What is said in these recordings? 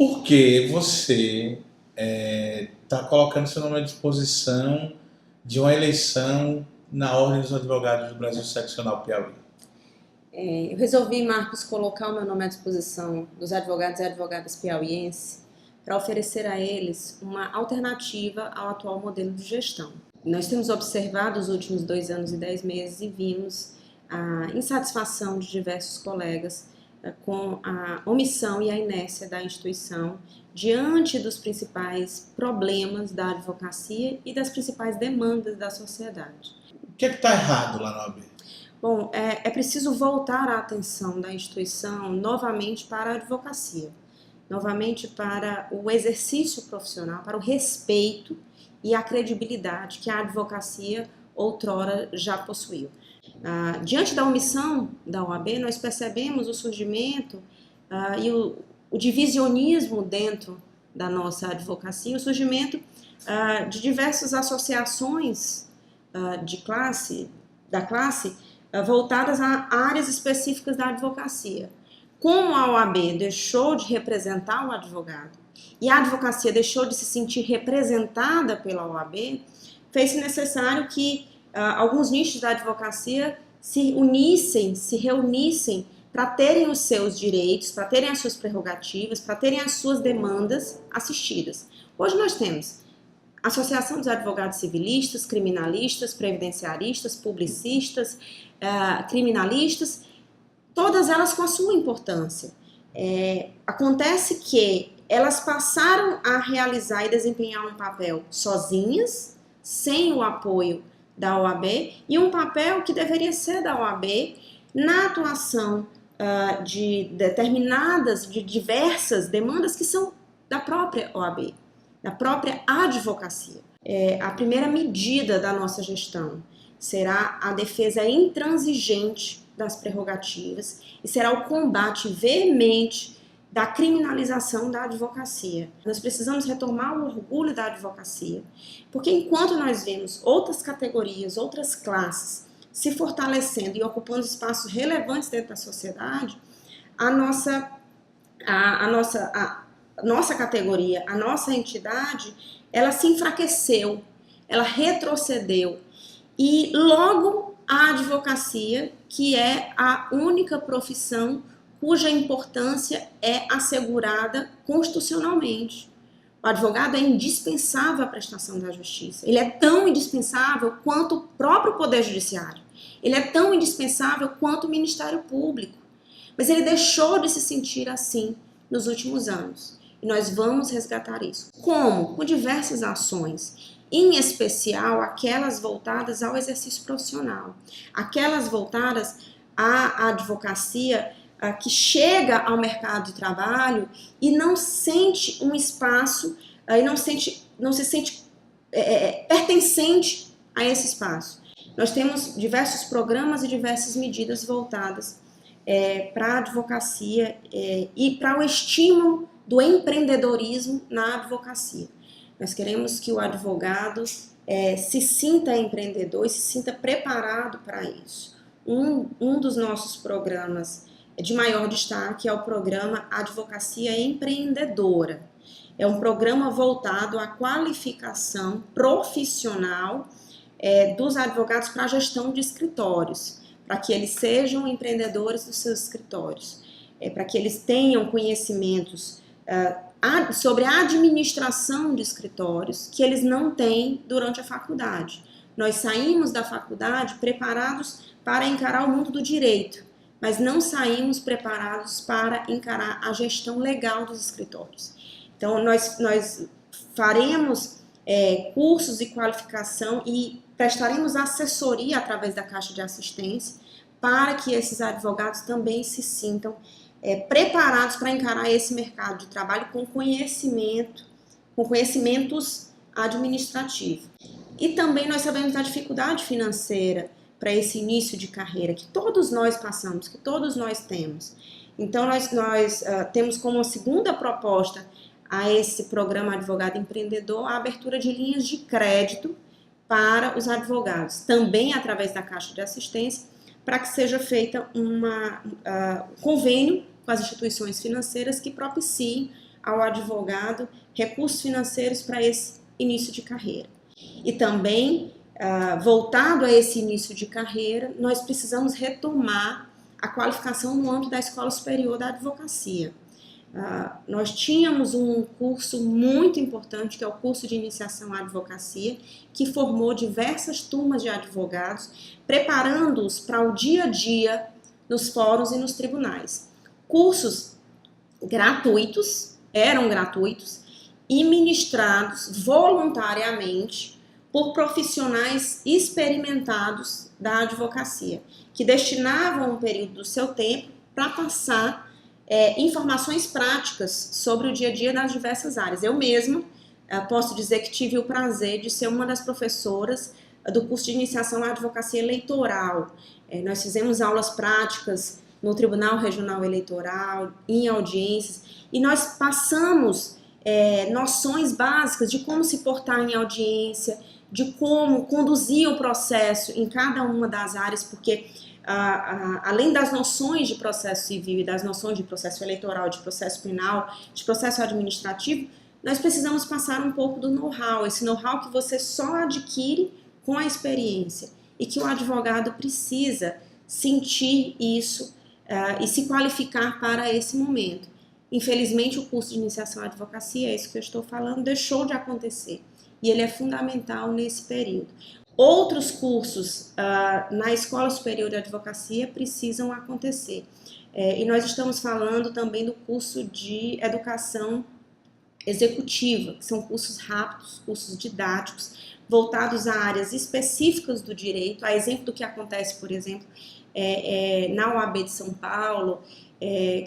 Por que você está colocando seu nome à disposição de uma eleição na Ordem dos Advogados do Brasil Seccional Piauí? Eu resolvi, Marcos, colocar o meu nome à disposição dos advogados e advogadas piauienses para oferecer a eles uma alternativa ao atual modelo de gestão. Nós temos observado os últimos 2 anos e 10 meses e vimos a insatisfação de diversos colegas com a omissão e a inércia da instituição diante dos principais problemas da advocacia e das principais demandas da sociedade. O que está errado lá na OAB? Bom, é preciso voltar a atenção da instituição novamente para a advocacia, novamente para o exercício profissional, para o respeito e a credibilidade que a advocacia outrora já possuiu. Diante da omissão da OAB, nós percebemos o surgimento e o divisionismo dentro da nossa advocacia, o surgimento de diversas associações da classe voltadas a áreas específicas da advocacia. Como a OAB deixou de representar o advogado e a advocacia deixou de se sentir representada pela OAB, fez-se necessário que alguns nichos da advocacia se unissem, se reunissem para terem os seus direitos, para terem as suas prerrogativas, para terem as suas demandas assistidas. Hoje nós temos Associação dos Advogados Civilistas, Criminalistas, Previdenciaristas, Publicistas, Criminalistas, todas elas com a sua importância. Acontece que elas passaram a realizar e desempenhar um papel sozinhas, sem o apoio da OAB, e um papel que deveria ser da OAB na atuação de diversas demandas que são da própria OAB, da própria advocacia. A primeira medida da nossa gestão será a defesa intransigente das prerrogativas e será o combate veemente da criminalização da advocacia. Nós precisamos retomar o orgulho da advocacia, porque enquanto nós vemos outras categorias, outras classes se fortalecendo e ocupando espaços relevantes dentro da sociedade, a nossa categoria, a nossa entidade, ela se enfraqueceu, ela retrocedeu. E logo a advocacia, que é a única profissão cuja importância é assegurada constitucionalmente. O advogado é indispensável à prestação da justiça. Ele é tão indispensável quanto o próprio Poder Judiciário. Ele é tão indispensável quanto o Ministério Público. Mas ele deixou de se sentir assim nos últimos anos. E nós vamos resgatar isso. Como? Com diversas ações, em especial aquelas voltadas ao exercício profissional, aquelas voltadas à advocacia que chega ao mercado de trabalho e não sente um espaço, e não se sente pertencente a esse espaço. Nós temos diversos programas e diversas medidas voltadas para a advocacia e para o estímulo do empreendedorismo na advocacia. Nós queremos que o advogado se sinta empreendedor e se sinta preparado para isso. Um dos nossos programas de maior destaque é o programa Advocacia Empreendedora. É um programa voltado à qualificação profissional dos advogados para a gestão de escritórios, para que eles sejam empreendedores dos seus escritórios, para que eles tenham conhecimentos sobre a administração de escritórios que eles não têm durante a faculdade. Nós saímos da faculdade preparados para encarar o mundo do direito, mas não saímos preparados para encarar a gestão legal dos escritórios. Então, nós faremos cursos de qualificação e prestaremos assessoria através da Caixa de Assistência para que esses advogados também se sintam preparados para encarar esse mercado de trabalho com conhecimentos administrativos. E também nós sabemos da dificuldade financeira para esse início de carreira que todos nós passamos, que todos nós temos. Então, nós temos como segunda proposta a esse programa Advogado Empreendedor a abertura de linhas de crédito para os advogados, também através da Caixa de Assistência, para que seja feita um convênio com as instituições financeiras que propiciem ao advogado recursos financeiros para esse início de carreira. E também, voltado a esse início de carreira, nós precisamos retomar a qualificação no âmbito da Escola Superior da Advocacia. Nós tínhamos um curso muito importante, que é o curso de iniciação à advocacia, que formou diversas turmas de advogados, preparando-os para o dia a dia nos fóruns e nos tribunais. Cursos gratuitos, eram gratuitos, e ministrados voluntariamente por profissionais experimentados da advocacia, que destinavam um período do seu tempo para passar informações práticas sobre o dia a dia das diversas áreas. Eu mesma posso dizer que tive o prazer de ser uma das professoras do curso de iniciação à advocacia eleitoral. Nós fizemos aulas práticas no Tribunal Regional Eleitoral, em audiências, e nós passamos noções básicas de como se portar em audiência, de como conduzir o processo em cada uma das áreas, porque além das noções de processo civil e das noções de processo eleitoral, de processo penal, de processo administrativo, nós precisamos passar um pouco do know-how, esse know-how que você só adquire com a experiência e que o advogado precisa sentir isso e se qualificar para esse momento. Infelizmente, o curso de iniciação à advocacia, é isso que eu estou falando, deixou de acontecer e ele é fundamental nesse período. Outros cursos na Escola Superior de Advocacia precisam acontecer. E nós estamos falando também do curso de Educação Executiva, que são cursos rápidos, cursos didáticos, voltados a áreas específicas do direito, a exemplo do que acontece, por exemplo, na OAB de São Paulo.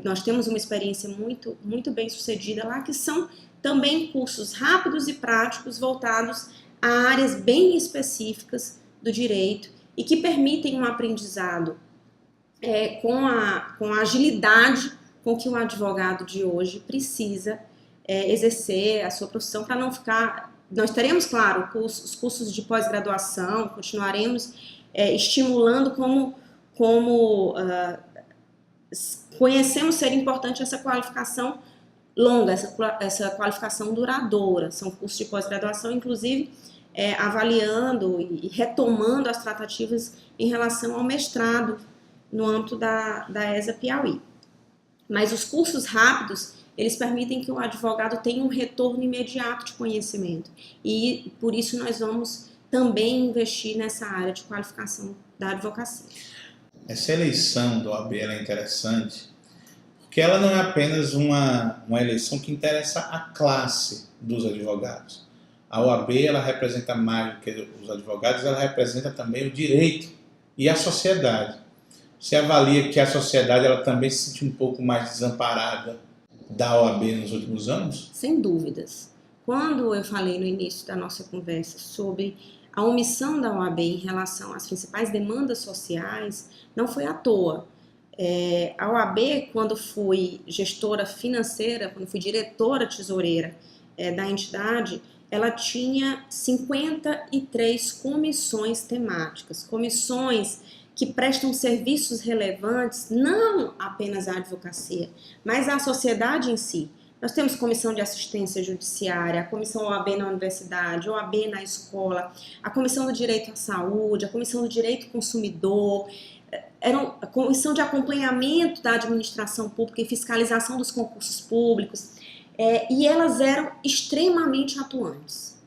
Nós temos uma experiência muito, muito bem sucedida lá, que são também cursos rápidos e práticos voltados a áreas bem específicas do direito e que permitem um aprendizado com a agilidade com que o advogado de hoje precisa exercer a sua profissão, para não ficar... Nós teremos, claro, os cursos de pós-graduação, continuaremos estimulando como conhecemos ser importante essa qualificação longa, essa qualificação duradoura. São cursos de pós-graduação, inclusive, avaliando e retomando as tratativas em relação ao mestrado no âmbito da ESA Piauí. Mas os cursos rápidos, eles permitem que o advogado tenha um retorno imediato de conhecimento. E, por isso, nós vamos também investir nessa área de qualificação da advocacia. Essa eleição do OAB é interessante, porque ela não é apenas uma eleição que interessa a classe dos advogados. A OAB, ela representa mais do que os advogados, ela representa também o direito e a sociedade. Você avalia que a sociedade ela também se sente um pouco mais desamparada da OAB nos últimos anos? Sem dúvidas. Quando eu falei no início da nossa conversa sobre a omissão da OAB em relação às principais demandas sociais, não foi à toa. A OAB, quando fui gestora financeira, quando fui diretora tesoureira da entidade, ela tinha 53 comissões temáticas, comissões que prestam serviços relevantes não apenas à advocacia, mas à sociedade em si. Nós temos comissão de assistência judiciária, a comissão OAB na universidade, OAB na escola, a comissão do direito à saúde, a comissão do direito ao consumidor, a comissão de acompanhamento da administração pública e fiscalização dos concursos públicos, e elas eram extremamente atuantes.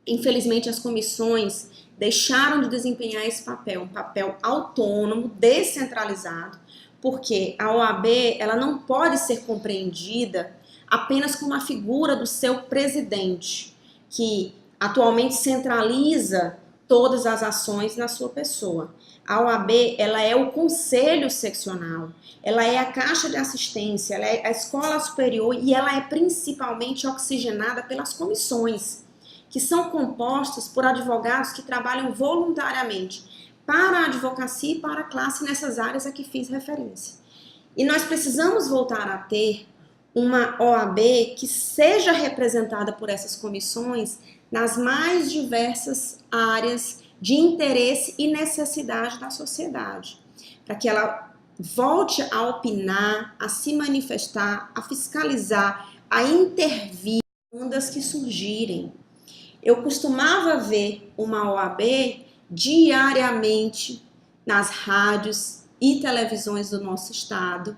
Infelizmente, as comissões deixaram de desempenhar esse papel, um papel autônomo, descentralizado, porque a OAB ela não pode ser compreendida apenas como a figura do seu presidente, que atualmente centraliza todas as ações na sua pessoa. A OAB ela é o conselho seccional, ela é a caixa de assistência, ela é a escola superior e ela é principalmente oxigenada pelas comissões, que são compostas por advogados que trabalham voluntariamente para a advocacia e para a classe nessas áreas a que fiz referência. E nós precisamos voltar a ter uma OAB que seja representada por essas comissões nas mais diversas áreas de interesse e necessidade da sociedade, para que ela volte a opinar, a se manifestar, a fiscalizar, a intervir em ondas que surgirem. Eu costumava ver uma OAB diariamente nas rádios e televisões do nosso estado,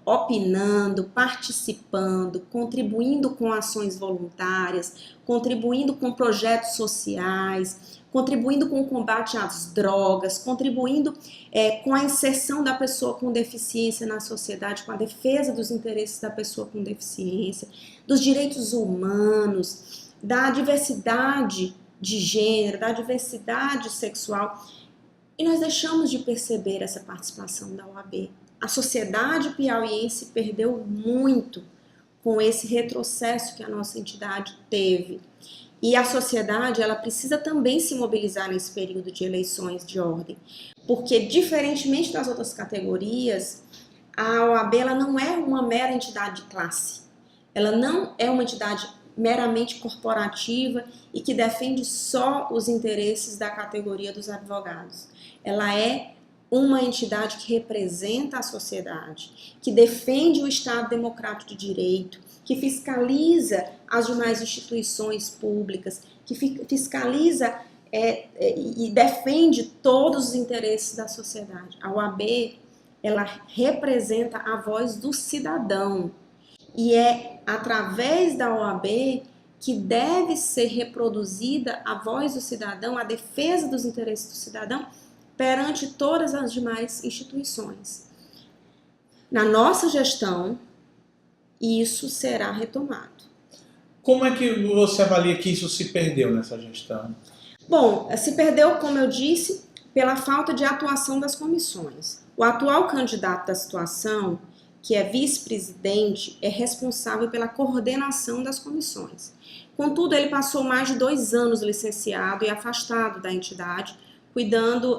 opinando, participando, contribuindo com ações voluntárias, contribuindo com projetos sociais, contribuindo com o combate às drogas, contribuindo com a inserção da pessoa com deficiência na sociedade, com a defesa dos interesses da pessoa com deficiência, dos direitos humanos, da diversidade de gênero, da diversidade sexual. E nós deixamos de perceber essa participação da OAB. A sociedade piauiense perdeu muito com esse retrocesso que a nossa entidade teve. E a sociedade, ela precisa também se mobilizar nesse período de eleições de ordem. Porque, diferentemente das outras categorias, a OAB ela não é uma mera entidade de classe. Ela não é uma entidade meramente corporativa e que defende só os interesses da categoria dos advogados. Ela é uma entidade que representa a sociedade, que defende o Estado democrático de direito, que fiscaliza as demais instituições públicas, que fiscaliza e defende todos os interesses da sociedade. A OAB, ela representa a voz do cidadão e é através da OAB que deve ser reproduzida a voz do cidadão, a defesa dos interesses do cidadão perante todas as demais instituições. Na nossa gestão, isso será retomado. Como é que você avalia que isso se perdeu nessa gestão? Bom, se perdeu, como eu disse, pela falta de atuação das comissões. O atual candidato da situação, que é vice-presidente, é responsável pela coordenação das comissões. Contudo, ele passou mais de 2 anos licenciado e afastado da entidade, cuidando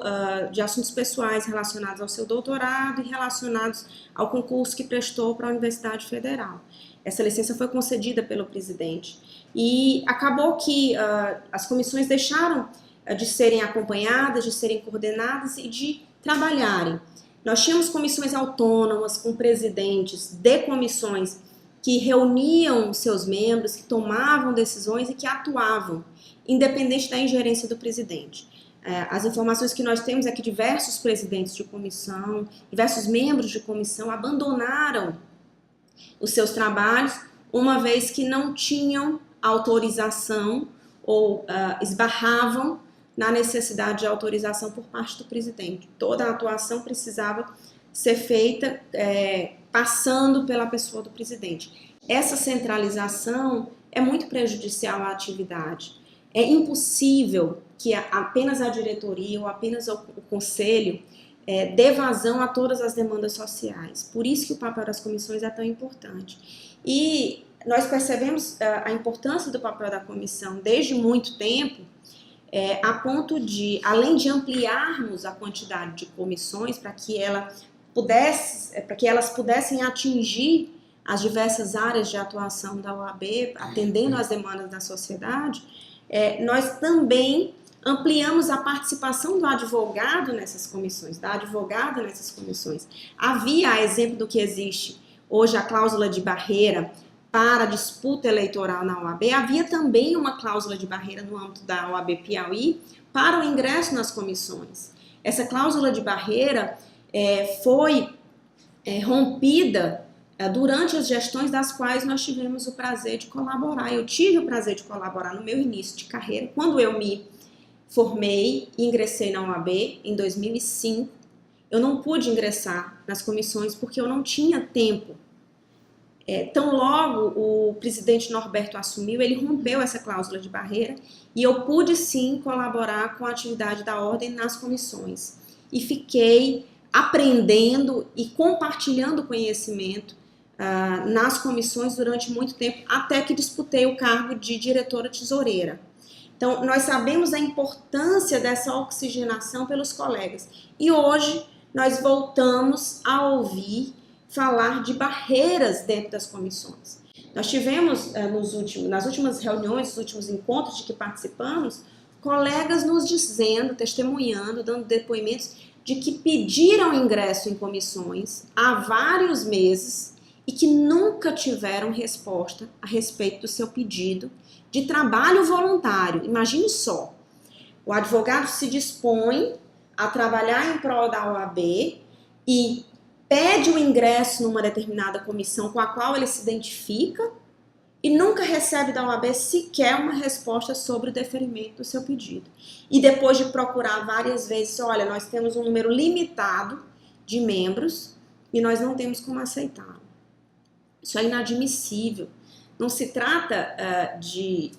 de assuntos pessoais relacionados ao seu doutorado e relacionados ao concurso que prestou para a Universidade Federal. Essa licença foi concedida pelo presidente. E acabou que as comissões deixaram de serem acompanhadas, de serem coordenadas e de trabalharem. Nós tínhamos comissões autônomas com presidentes de comissões que reuniam seus membros, que tomavam decisões e que atuavam, independente da ingerência do presidente. As informações que nós temos é que diversos presidentes de comissão, diversos membros de comissão abandonaram os seus trabalhos, uma vez que não tinham autorização ou esbarravam na necessidade de autorização por parte do presidente. Toda a atuação precisava ser feita passando pela pessoa do presidente. Essa centralização é muito prejudicial à atividade. É impossível que apenas a diretoria ou apenas o conselho dê vazão a todas as demandas sociais. Por isso que o papel das comissões é tão importante. E nós percebemos a importância do papel da comissão desde muito tempo, a ponto de, além de ampliarmos a quantidade de comissões para que elas pudessem atingir as diversas áreas de atuação da OAB, atendendo às demandas da sociedade, nós também ampliamos a participação do advogado nessas comissões, da advogada nessas comissões. Havia, a exemplo do que existe hoje, a cláusula de barreira para a disputa eleitoral na OAB, havia também uma cláusula de barreira no âmbito da OAB Piauí para o ingresso nas comissões. Essa cláusula de barreira foi rompida durante as gestões das quais nós tivemos o prazer de colaborar. Eu tive o prazer de colaborar no meu início de carreira, quando eu me formei e ingressei na OAB em 2005. Eu não pude ingressar nas comissões porque eu não tinha tempo. Tão logo o presidente Norberto assumiu, ele rompeu essa cláusula de barreira e eu pude sim colaborar com a atividade da ordem nas comissões. E fiquei aprendendo e compartilhando conhecimento nas comissões durante muito tempo, até que disputei o cargo de diretora tesoureira. Então, nós sabemos a importância dessa oxigenação pelos colegas. E hoje, nós voltamos a ouvir falar de barreiras dentro das comissões. Nós tivemos, nas últimas reuniões, nos últimos encontros de que participamos, colegas nos dizendo, testemunhando, dando depoimentos de que pediram ingresso em comissões há vários meses e que nunca tiveram resposta a respeito do seu pedido de trabalho voluntário. Imagine só, o advogado se dispõe a trabalhar em prol da OAB e pede o ingresso numa determinada comissão com a qual ele se identifica e nunca recebe da OAB sequer uma resposta sobre o deferimento do seu pedido. E depois de procurar várias vezes, olha, nós temos um número limitado de membros e nós não temos como aceitá-lo. Isso é inadmissível. Não se trata de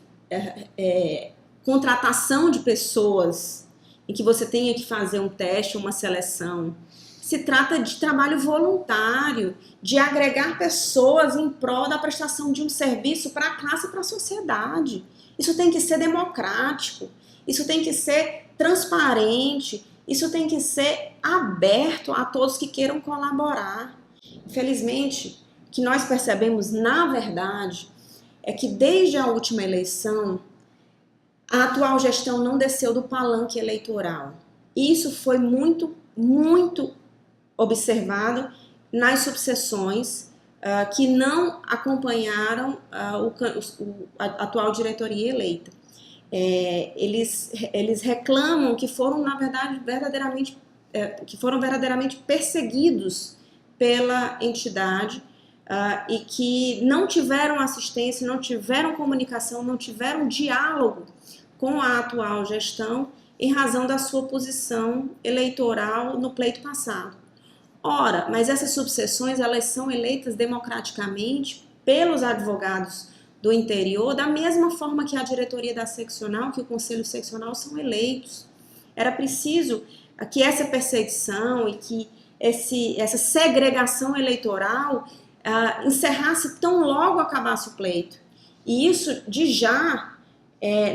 contratação de pessoas em que você tenha que fazer um teste, uma seleção. Se trata de trabalho voluntário, de agregar pessoas em prol da prestação de um serviço para a classe e para a sociedade. Isso tem que ser democrático, isso tem que ser transparente, isso tem que ser aberto a todos que queiram colaborar. Infelizmente, o que nós percebemos, na verdade, é que desde a última eleição, a atual gestão não desceu do palanque eleitoral. Isso foi muito observado nas subseções que não acompanharam a atual diretoria eleita. Eles reclamam que foram, na verdade, verdadeiramente perseguidos pela entidade e que não tiveram assistência, não tiveram comunicação, não tiveram diálogo com a atual gestão em razão da sua posição eleitoral no pleito passado. Ora, mas essas subseções, elas são eleitas democraticamente pelos advogados do interior, da mesma forma que a diretoria da seccional, que o conselho seccional são eleitos. Era preciso que essa perseguição e que essa segregação eleitoral encerrasse tão logo acabasse o pleito. E isso, de já,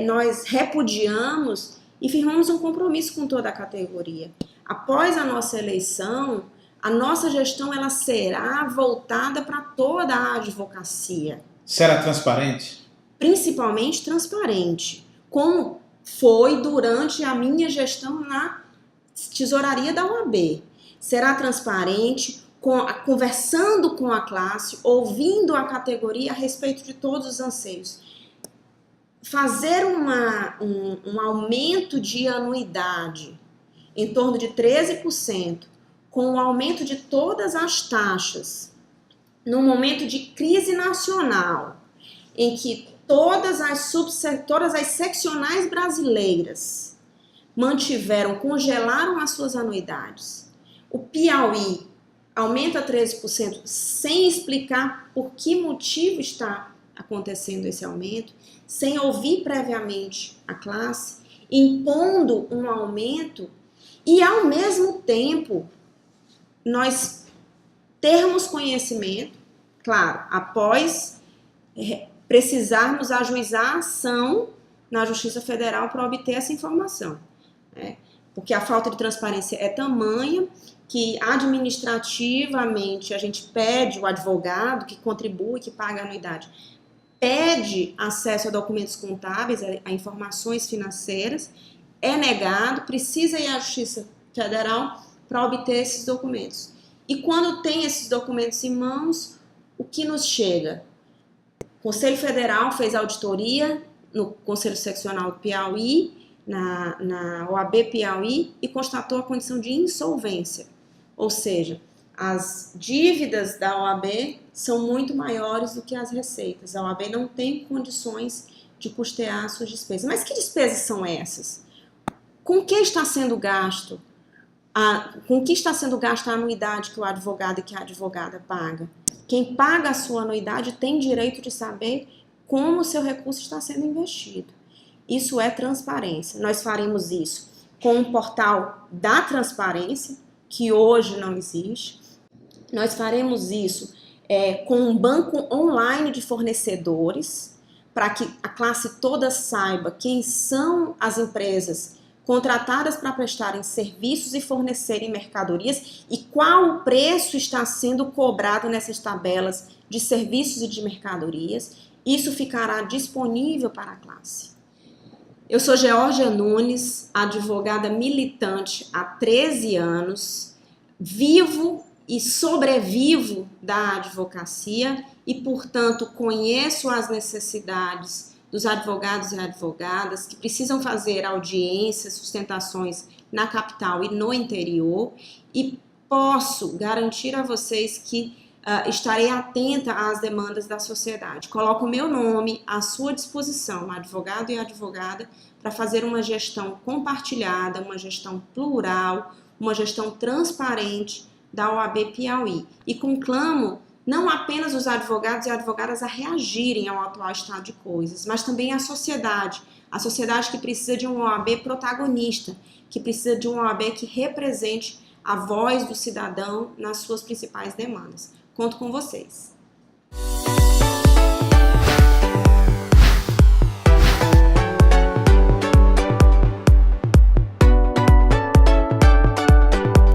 nós repudiamos e firmamos um compromisso com toda a categoria. Após a nossa eleição, a nossa gestão ela será voltada para toda a advocacia. Será transparente? Principalmente transparente, como foi durante a minha gestão na tesouraria da OAB. Será transparente, conversando com a classe, ouvindo a categoria a respeito de todos os anseios. Fazer um aumento de anuidade em torno de 13%, com o aumento de todas as taxas, num momento de crise nacional, em que todas as seccionais brasileiras congelaram as suas anuidades. O Piauí aumenta 13% sem explicar por que motivo está acontecendo esse aumento, sem ouvir previamente a classe, impondo um aumento e, ao mesmo tempo, nós termos conhecimento, claro, após precisarmos ajuizar a ação na Justiça Federal para obter essa informação, né? Porque a falta de transparência é tamanha que administrativamente a gente pede, o advogado que contribui, que paga a anuidade, pede acesso a documentos contábeis, a informações financeiras, é negado, precisa ir à Justiça Federal para obter esses documentos. E quando tem esses documentos em mãos, o que nos chega? O Conselho Federal fez auditoria no Conselho Seccional do Piauí, na OAB Piauí, e constatou a condição de insolvência. Ou seja, as dívidas da OAB são muito maiores do que as receitas. A OAB não tem condições de custear suas despesas. Mas que despesas são essas? Com que está sendo gasto? Com que está sendo gasta a anuidade que o advogado e que a advogada paga? Quem paga a sua anuidade tem direito de saber como o seu recurso está sendo investido. Isso é transparência. Nós faremos isso com um portal da transparência, que hoje não existe. Nós faremos isso com um banco online de fornecedores, para que a classe toda saiba quem são as empresas contratadas para prestarem serviços e fornecerem mercadorias e qual o preço está sendo cobrado nessas tabelas de serviços e de mercadorias. Isso ficará disponível para a classe. Eu sou Georgia Nunes, advogada militante há 13 anos, vivo e sobrevivo da advocacia e, portanto, conheço as necessidades dos advogados e advogadas que precisam fazer audiências, sustentações na capital e no interior, e posso garantir a vocês que estarei atenta às demandas da sociedade. Coloco o meu nome à sua disposição, advogado e advogada, para fazer uma gestão compartilhada, uma gestão plural, uma gestão transparente da OAB Piauí. E conclamo não apenas os advogados e advogadas a reagirem ao atual estado de coisas, mas também a sociedade que precisa de uma OAB protagonista, que precisa de uma OAB que represente a voz do cidadão nas suas principais demandas. Conto com vocês.